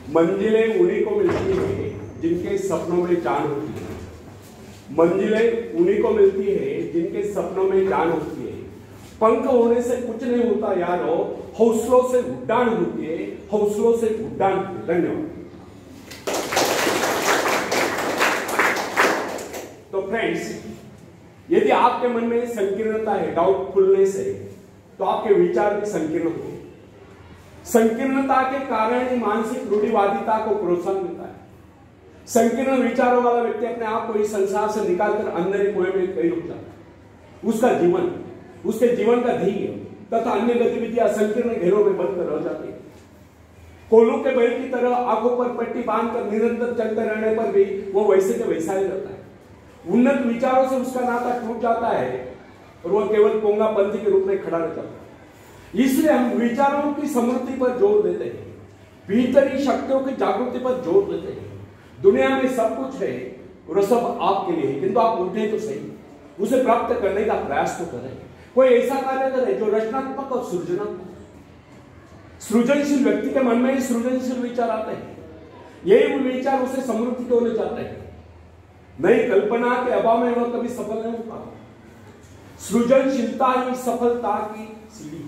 मंजिलें उन्हीं को मिलती है जिनके सपनों में जान होती है। मंजिलें उन्हीं को मिलती है जिनके सपनों में जान होती है। पंख होने से कुछ नहीं होता यारो, हौसलों से उड़ान होती है, हौसलों से उड़ान। धन्यवाद। तो फ्रेंड्स, यदि आपके मन में संकीर्णता है, डाउटफुलनेस है, तो आपके विचार भी संकीर्ण होंगे। संकीर्णता के कारण ही मानसिक रूढ़िवादिता को प्रोत्साहन मिलता है। संकीर्ण विचारों वाला व्यक्ति अपने आप को इस संसार से निकालकर अंदर कुएं में कहीं रुक जाता है। उसका जीवन, उसके जीवन का ध्येय तथा अन्य गतिविधियां संकीर्ण घेरों में बंद कर रह जाती है। कोल्हू के बैल की तरह आंखों पर पट्टी बांधकर निरंतर चलते रहने पर भी वो वैसे के वैसा ही रहता है। उन्नत विचारों से उसका नाता टूट जाता है और वह केवल पोंगापंथी के रूप में खड़ा रह जाता है। इसलिए हम विचारों की समृद्धि पर जोर देते हैं, भीतरी शक्तियों की जागृति पर जोर देते हैं। दुनिया में सब कुछ है और सब आपके लिए है, किंतु आप उठे तो सही, उसे प्राप्त करने का प्रयास तो करें। कोई ऐसा कार्य करे जो रचनात्मक और सृजनात्मक। सृजनशील व्यक्ति के मन में ही सृजनशील विचार आते हैं। यही विचार उसे समृद्धि की ओर ले जाते हैं। नई कल्पना के अभाव में वह कभी सफल नहीं हो पाता। सृजनशीलता ही सफलता की सीढ़ी है।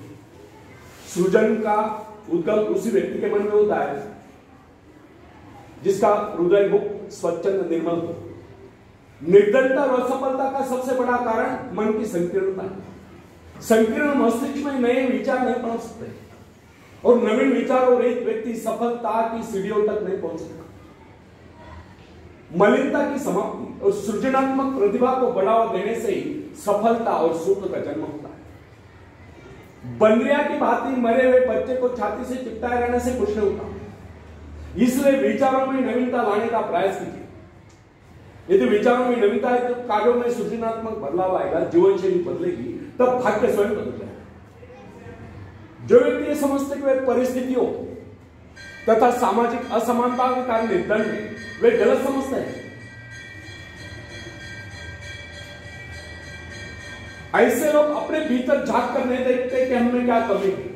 सृजन का उद्गम उसी व्यक्ति के मन में होता है जिसका हृदय मुक्त, स्वच्छंद, निर्मल हो। निर्धनता और असफलता का सबसे बड़ा कारण मन की संकीर्णता है। संकीर्ण मस्तिष्क में नए विचार नहीं पहुंच सकते और नवीन विचारों रहित व्यक्ति सफलता की सीढ़ियों तक नहीं पहुंच सकता। मलिनता की समाप्ति और सृजनात्मक प्रतिभा को बढ़ावा देने से ही सफलता और सुख का जन्म होता है। बंदरिया की भांति मरे हुए बच्चे को छाती से चिपटाए रहने से कुछ नहीं होता। इसलिए विचारों में नवीनता लाने का प्रयास कीजिए। यदि विचारों में नवीनता है तो कार्यों में सृजनात्मक बदलाव आएगा, जीवन शैली बदलेगी, तब भाग्य स्वयं बदल जाएगा। जो व्यक्ति ये समझते कि वे परिस्थितियों तथा सामाजिक असमानता के कारण निर्धन है, वे गलत समझते हैं। ऐसे लोग अपने भीतर झांक कर नहीं देखते कि हमें क्या कमी है।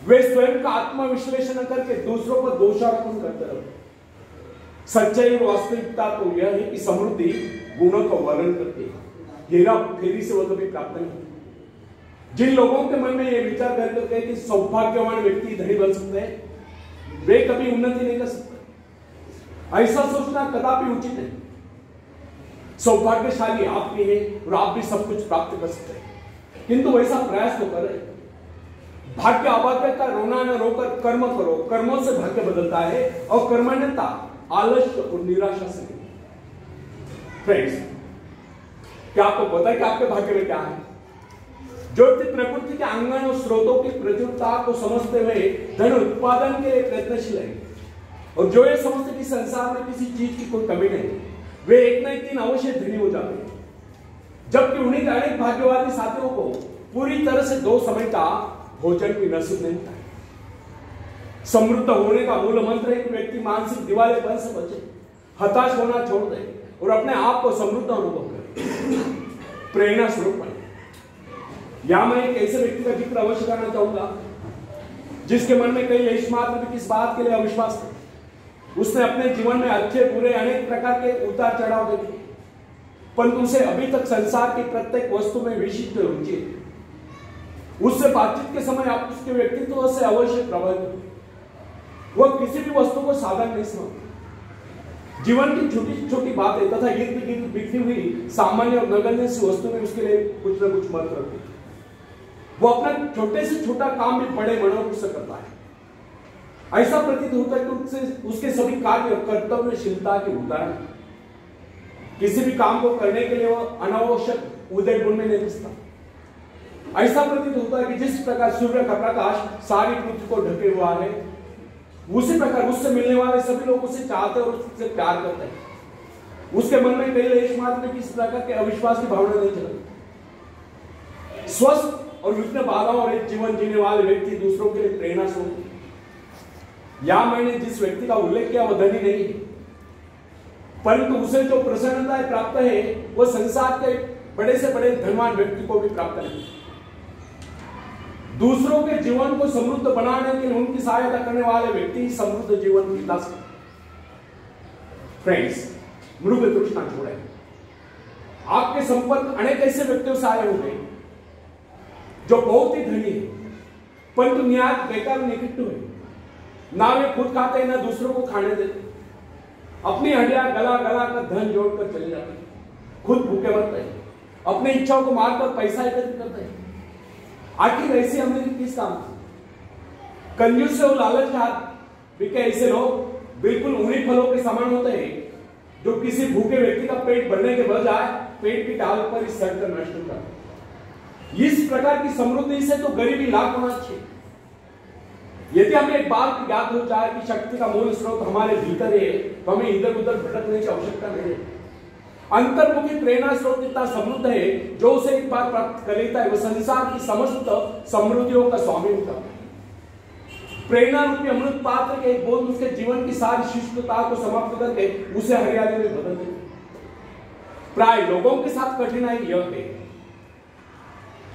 वे स्वयं का आत्मविश्लेषण करके दूसरों पर दोषारोपण करते रहते। सच्चाई और वास्तविकता तो यह है कि समृद्धि गुणों का वर्णन करती है, हेरा फेरी से वह कभी प्राप्त नहीं होती। जिन लोगों के मन में यह विचार कर करते हैं कि सौभाग्यवान व्यक्ति धनी बन सकते हैं, वे कभी उन्नति नहीं कर सकते। ऐसा सोचना कदापि उचित नहीं। सौभाग्यशाली आप भी हैं और आप भी सब कुछ प्राप्त कर सकते हैं, किंतु वैसा प्रयास तो करें। भाग्य अभाग्य का रोना न रोकर कर्म करो, कर्मों से भाग्य बदलता है और कर्मण्यता आलस्य और निराशा से नहीं। फ्रेंड्स, क्या आपको पता है कि आपके भाग्य में क्या है? जो व्यक्ति प्रकृति के अंगन और स्रोतों की प्रचुरता को समझते हुए धन उत्पादन के लिए प्रयत्नशील है और जो ये समझते कि संसार में किसी चीज की कोई कमी नहीं, वे एक न एक दिन अवश्य धनी हो जाते हैं। जबकि उन्हीं के अनेक भाग्यवादी साथियों को पूरी तरह से 2 समय का भोजन भी नसीब नहीं होता है। समृद्ध होने का मूल मंत्र है कि व्यक्ति मानसिक दिवालेपन से बचे, हताश होना छोड़ दे और अपने आप को समृद्ध अनुभव करे, प्रेरणा स्वरूप बने। यहां मैं एक ऐसे व्यक्ति का जिक्र अवश्य करना चाहूंगा जिसके मन में कई लेश मात्र भी किस बात के लिए अविश्वास है। उसने अपने जीवन में अच्छे बुरे अनेक प्रकार के उतार चढ़ाव देखे, परंतु उसे अभी तक संसार की प्रत्येक वस्तु में विशिष्ट रुचि है। उससे बातचीत के समय आप उसके व्यक्तित्व से अवश्य प्रभावित होते। वह किसी भी वस्तु को साधारण नहीं समझता। जीवन की छोटी छोटी बातें तथा इर्द गिर्द बिखरी हुई सामान्य और नगण्य सी वस्तु में उसके लिए कुछ न कुछ महत्व रखती है। वो अपना छोटे से छोटा काम भी बड़े मनोरूप से करता है। ऐसा प्रतीत होता है कि उसके सभी कार्य और कर्तव्यशीलता के उदाहरण। किसी भी काम को करने के लिए वह अनावश्यक उदय गुण में नहीं घुसता। ऐसा प्रतीत होता है कि जिस प्रकार सूर्य का प्रकाश सारी पृथ्वी को ढके हुआ है, उसी प्रकार उससे मिलने वाले सभी लोग उसे चाहते और उससे प्यार करते हैं। उसके मन में कई लेश मात्र किस प्रकार के अविश्वास की भावना नहीं चलती। स्वस्थ और विघ्न बाधाओं रहित जीवन जीने वाले व्यक्ति दूसरों के लिए प्रेरणा स्रोत है। या मैंने जिस व्यक्ति का उल्लेख किया वह धनी नहीं है, परंतु उसे जो प्रसन्नता प्राप्त है वह संसार के बड़े से बड़े धनवान व्यक्ति को भी प्राप्त नहीं। दूसरों के जीवन को समृद्ध बनाने के लिए उनकी सहायता करने वाले व्यक्ति समृद्ध जीवन बीता सकते। फ्रेंड्स, मृग तृष्णा छोड़े। आपके संपर्क अनेक ऐसे व्यक्तियों से आए होंगे जो बहुत ही धनी है, परंतु निहायत बेकार निकट हुए, ना वे खुद खाते ना दूसरों को खाने देते, अपनी हड्डियां गला गला कर धन जोड़कर चले जाते हैं, खुद भूखे मरते हैं, अपनी इच्छाओं को मारकर पैसा एकत्रित करते हैं। आखिर ऐसी अमीरी किस काम की? कंजूस और लालच का बिके ऐसे लोग बिल्कुल उन्हीं फलों के समान होते हैं जो किसी भूखे व्यक्ति का पेट भरने के बजाय पेट की डाल पर ही सड़कर नष्ट होता है। इस प्रकार की समृद्धि से तो गरीबी लाख होना चाहिए। यदि हमें एक बात ज्ञात हो जाए कि शक्ति का मूल स्रोत हमारे भीतर है, तो हमें इधर उधर भटकने की आवश्यकता नहीं है। अंतर्मुखी प्रेरणा स्रोत इतना समृद्ध है, जो उसे एक बार प्राप्त कर लेता है वह संसार की समस्त समृद्धियों का स्वामी होता है। प्रेरणा रूपी अमृत पात्र के एक बूंद उसके जीवन की सारी शिष्टता को समाप्त करके उसे हरियाली में बदल देती। प्राय लोगों के साथ कठिनाई यह है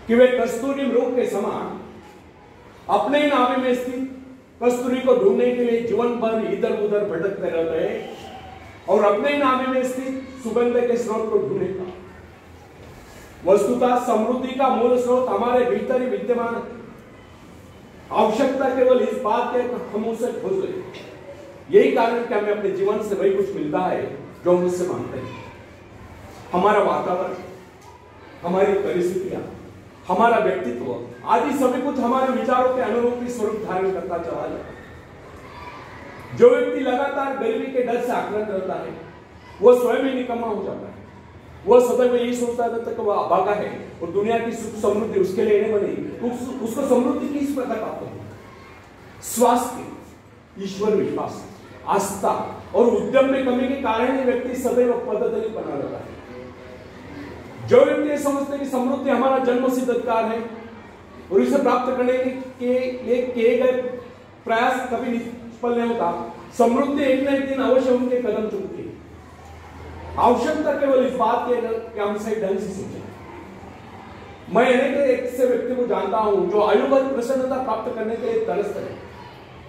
कि वे कस्तूरी मृग के समान अपने नाभि में स्थित कस्तूरी को ढूंढने के लिए जीवन भर इधर उधर भटकते रहते हैं और अपने नाभि में स्थित सुगंध के स्रोत को ढूंढने का। वस्तुतः समृद्धि का मूल स्रोत हमारे भीतर ही विद्यमान है। आवश्यकता केवल इस बात के हम उसे खोज ले। यही कारण कि हमें अपने जीवन से वही कुछ मिलता है जो हम उससे मांगते हैं। हमारा वातावरण, हमारी परिस्थितियां, हमारा व्यक्तित्व आदि सभी कुछ हमारे विचारों के अनुरूप ही स्वरूप धारण करता चला जाता है। जो व्यक्ति लगातार गरीबी के डर से आक्रांत रहता है वह स्वयं ही निकम्मा हो जाता है। वह सदैव यही सोचता रहता है कि वह अभागा है और दुनिया की सुख समृद्धि उसके लिए नहीं बनी। उसको समृद्धि किस प्रकार प्राप्त होगी? स्वास्थ्य, ईश्वर विश्वास, आस्था और उद्यम में कमी के कारण ही व्यक्ति सदैव पद्धति बना रहता है। जो व्यक्ति समझते कि समृद्धि हमारा जन्मसिद्ध अधिकार है और इसे प्राप्त करने के लिए किए गए प्रयास कभी निष्फल नहीं होता, समृद्धि एक न एक दिन अवश्य उनके कदम चुकती है। आवश्यकता केवल इस बात की है कि हम सही ढंग से सोचें। मैं अनेक ऐसे व्यक्ति को जानता हूं जो आयु भर प्रसन्नता प्राप्त करने के लिए तरसते हैं,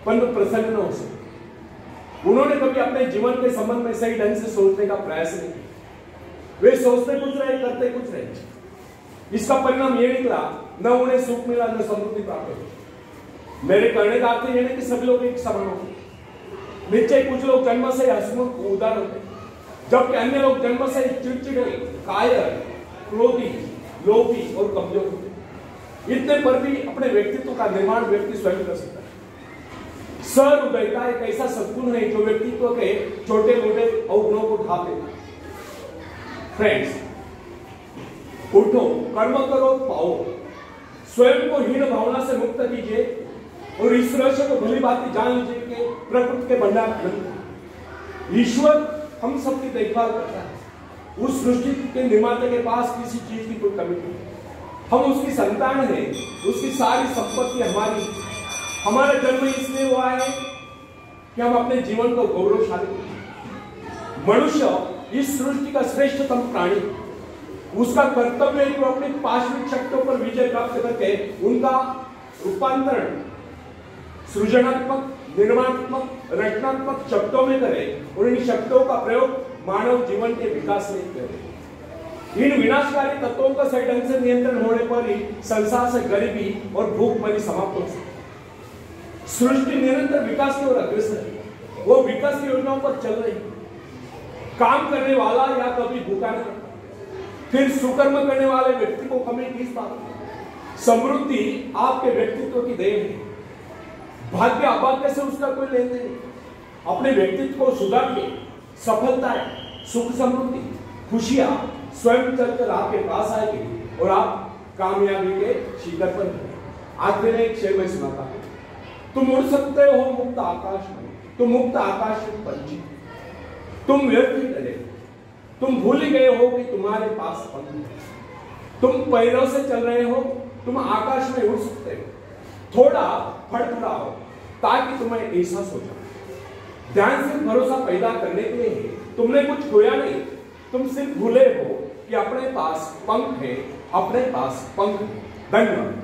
परंतु प्रसन्न न हो सके। उन्होंने कभी अपने जीवन के संबंध में सही ढंग से सोचने का प्रयास नहीं किया। वे सोचते कुछ रहे, करते कुछ रहे। इसका परिणाम यह निकला, न उन्हें सुख मिला न समृद्धि प्राप्त हुई। मेरे कहने का अर्थ यह नहीं कि सभी लोग एक समान होते। निश्चय कुछ लोग जन्म से हंसमुख उदार होते, जबकि अन्य लोग जन्म से चिड़चिड़े, कायर, क्रोधी, लोभी और कमजोर होते। इतने पर भी अपने व्यक्तित्व का निर्माण व्यक्ति स्वयं कर सकता है। सहृदयता एक ऐसा सद्गुण है जो व्यक्तित्व के छोटे मोटे अवगुणों को ढाक देता है। फ्रेंड्स, उठो, कर्म करो, पाओ। स्वयं को हीन भावना से मुक्त कीजिए और ईश्वर को भली भांति जान लीजिए कि प्रकृति के भंडार अनंत। ईश्वर हम सबकी देखभाल करता है। उस सृष्टि के निर्माता के पास किसी चीज की कोई कमी नहीं। हम उसकी संतान हैं, उसकी सारी संपत्ति हमारी। हमारा जन्म इसलिए हुआ है कि हम अपने जीवन को गौरवशाली करें। मनुष्य इस सृष्टि का श्रेष्ठतम प्राणी, उसका कर्तव्य है कि अपनी पार्श्विक शक्तियों पर विजय प्राप्त करके उनका रूपांतरण सृजनात्मक, निर्माणात्मक, रचनात्मक शक्तियों में करे और इन शक्तियों का प्रयोग मानव जीवन के विकास में करे। इन विनाशकारी तत्वों का सही ढंग से नियंत्रण होने पर ही संसार से गरीबी और भूखमरी समाप्त हो सकती। सृष्टि निरंतर विकास की ओर अग्रसर है। वो विकास की योजनाओं पर चल रही है। काम करने वाला या कभी भूखा नहीं रहता। फिर सुकर्म करने वाले व्यक्ति को कमी किस बात की? समृद्धि आपके व्यक्तित्व की देन है। भाग्य अभाग्य से उसका कोई लेन देन नहीं। अपने व्यक्तित्व को सुधार के सफलता, सुख, समृद्धि, खुशियां स्वयं चलकर आपके पास आएगी और आप कामयाबी के शिखर पर हैं। आखिर में एक शेर में सुनाता हूं, तुम उड़ सकते हो मुक्त आकाश में, तुम मुक्त आकाश में पंछी, तुम व्यर्थ ही डरे, तुम भूल ही गए हो कि तुम्हारे पास पंख है। तुम पैरों से चल रहे हो, तुम आकाश में उड़ सकते हो। थोड़ा फड़फड़ाओ ताकि तुम्हें एहसास हो जाए। ध्यान से भरोसा पैदा करने के लिए तुमने कुछ खोया नहीं, तुम सिर्फ भूले हो कि अपने पास पंख है, अपने पास पंख है। धन्यवाद।